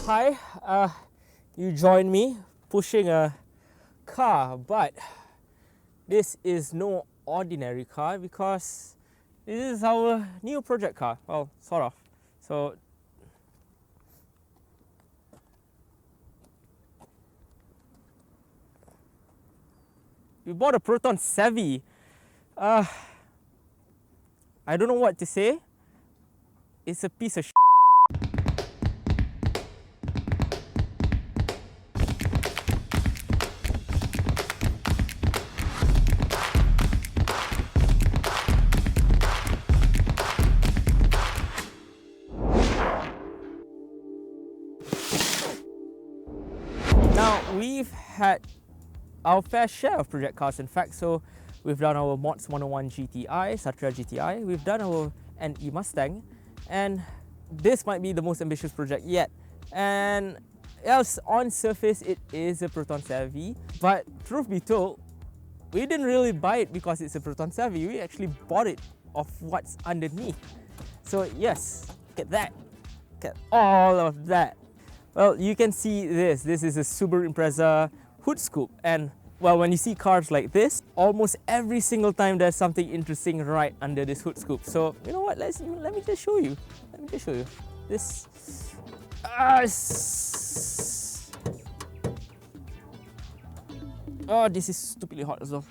hi, you join me pushing a car, but this is no ordinary car because this is our new project car. Well, sort of. So we bought a Proton Savvy. I don't know what to say. It's a piece of shit. Now, we've had our fair share of project cars, in fact. So we've done our MODS101 GTI, Satria GTI. We've done our NE Mustang, and this might be the most ambitious project yet. And else, on surface, it is a Proton Savvy. But truth be told, we didn't really buy it because it's a Proton Savvy. We actually bought it of what's underneath. So yes, look at that. Look at all of that. Well, you can see this. This is a Subaru Impreza hood scoop, and well, when you see cars like this, almost every single time there's something interesting right under this hood scoop. So you know what? Let me just show you. Let me just show you this. Oh, this is stupidly hot as well.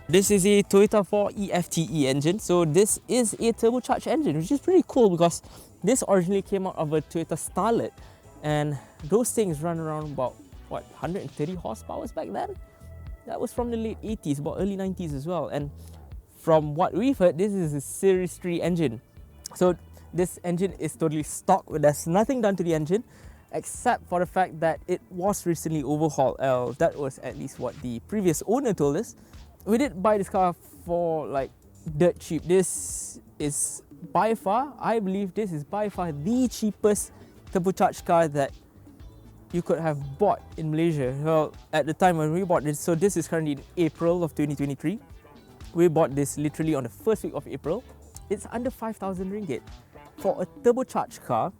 This is a Toyota 4 EFTE engine. So this is a turbocharged engine, which is pretty cool because this originally came out of a Toyota Starlet, and those things run around about what, 130 horsepower back then. That was from the late 80s, about early 90s as well. And from what we've heard, this is a Series 3 engine. So this engine is totally stock. There's nothing done to the engine except for the fact that it was recently overhauled. That was at least what the previous owner told us. We did buy this car for like dirt cheap. This is by far, I believe this is by far the cheapest turbocharged car that you could have bought in Malaysia. Well, at the time when we bought this, so this is currently in April of 2023. We bought this literally on the first week of April. It's under 5,000 ringgit for a turbocharged car.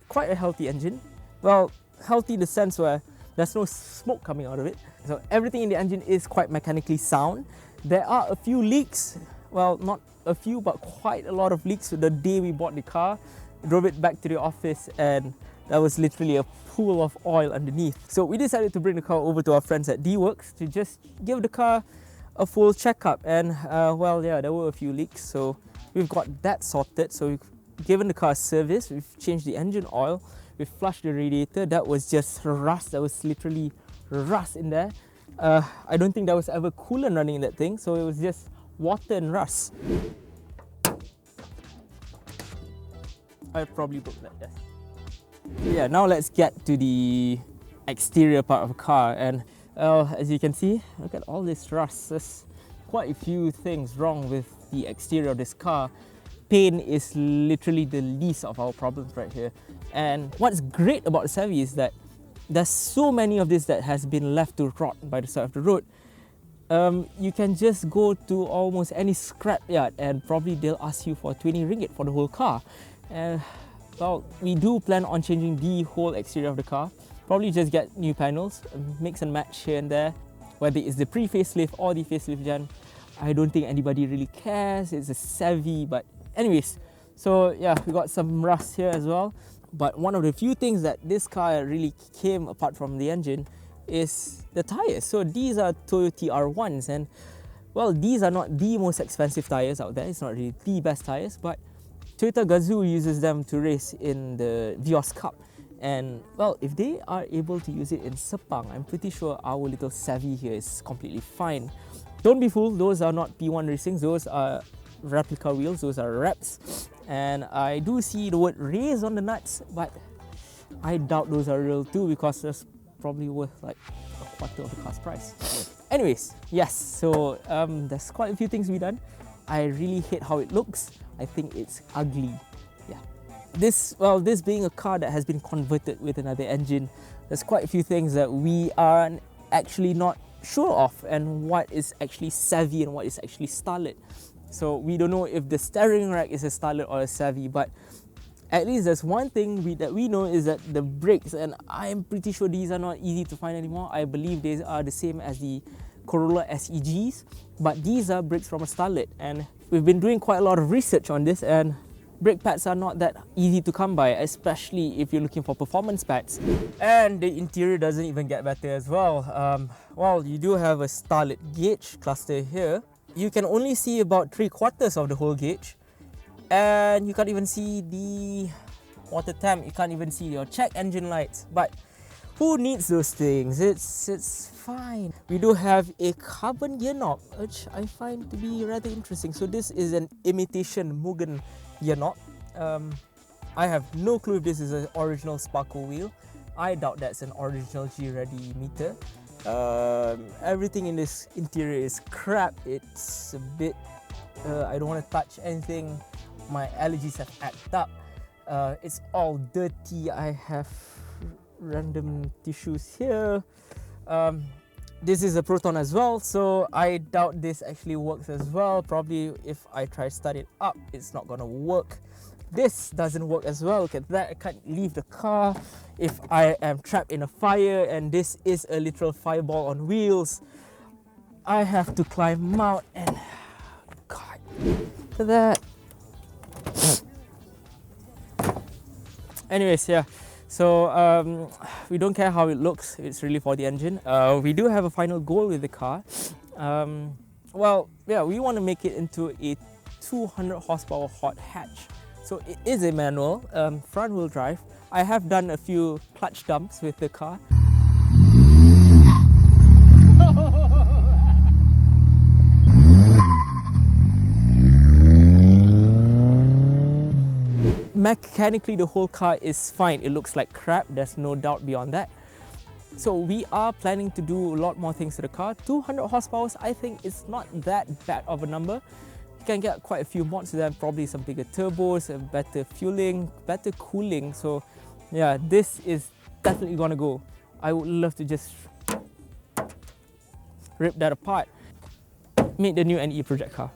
Quite a healthy engine. Well, healthy in the sense where there's no smoke coming out of it. So everything in the engine is quite mechanically sound. There are a few leaks. Well, not a few, but quite a lot of leaks. So the day we bought the car, drove it back to the office, and there was literally a pool of oil underneath. So we decided to bring the car over to our friends at D-Works to just give the car a full checkup. And well, yeah, there were a few leaks. So we've got that sorted. So we've given the car a service. We've changed the engine oil. We flushed the radiator. That was just rust. That was literally rust in there. I don't think there was ever coolant running in that thing, so it was just water and rust. I probably broke that, yes. Yeah, now let's get to the exterior part of the car. And as you can see, look at all this rust. There's quite a few things wrong with the exterior of this car. Paint is literally the least of our problems right here. And what's great about the Savvy is that there's so many of this that has been left to rot by the side of the road. You can just go to almost any scrap yard and probably they'll ask you for 20 ringgit for the whole car. And well, we do plan on changing the whole exterior of the car. Probably just get new panels, mix and match here and there. Whether it's the pre-facelift or the facelift gen, I don't think anybody really cares. It's a Savvy, but anyways. So yeah, we got some rust here as well. But one of the few things that this car really came apart from the engine is the tires. So these are Toyota R1s, and well, these are not the most expensive tires out there. It's not really the best tires, but Toyota Gazoo uses them to race in the Vios Cup. And well, if they are able to use it in Sepang, I'm pretty sure our little Savvy here is completely fine. Don't be fooled, those are not P1 racings, those are replica wheels, those are reps. And I do see the word race on the nuts, but I doubt those are real too because that's probably worth like a quarter of the car's price. Anyways, yes, so there's quite a few things we've done. I really hate how it looks. I think it's ugly. Yeah. This being a car that has been converted with another engine, there's quite a few things that we are actually not sure of and what is actually Savvy and what is actually Starlet. So we don't know if the steering rack is a Starlet or a Savvy, but at least there's one thing that we know is that the brakes, and I'm pretty sure these are not easy to find anymore. I believe they are the same as the Corolla SEGs, but these are brakes from a Starlet, and we've been doing quite a lot of research on this, and brake pads are not that easy to come by, especially if you're looking for performance pads. And the interior doesn't even get better as well. Well, you do have a Starlet gauge cluster here. You can only see about 3/4 of the whole gauge, and you can't even see the water temp, you can't even see your check engine lights. But who needs those things? It's fine. We do have a carbon gear knob, which I find to be rather interesting. So this is an imitation Mugen gear knob. I have no clue if this is an original Sparko wheel. I doubt that's an original G-Ready meter. Everything in this interior is crap. It's a bit, I don't want to touch anything. My allergies have acted up. It's all dirty. I have random tissues here. This is a Proton as well, so I doubt this actually works as well. Probably if I try to start it up, it's not gonna work. This doesn't work as well. Look at that, I can't leave the car if I am trapped in a fire, and this is a literal fireball on wheels. I have to climb out, and God, look at that. Anyways, yeah, so we don't care how it looks, it's really for the engine. We do have a final goal with the car. Well, yeah, we want to make it into a 200 horsepower hot hatch. So it is a manual, front wheel drive. I have done a few clutch dumps with the car. Mechanically, the whole car is fine. It looks like crap, there's no doubt beyond that. So we are planning to do a lot more things to the car. 200 horsepower, I think it's not that bad of a number. You can get quite a few mods to them, probably some bigger turbos, better fueling, better cooling. So yeah, this is definitely gonna go. I would love to just rip that apart. Meet the new NE project car.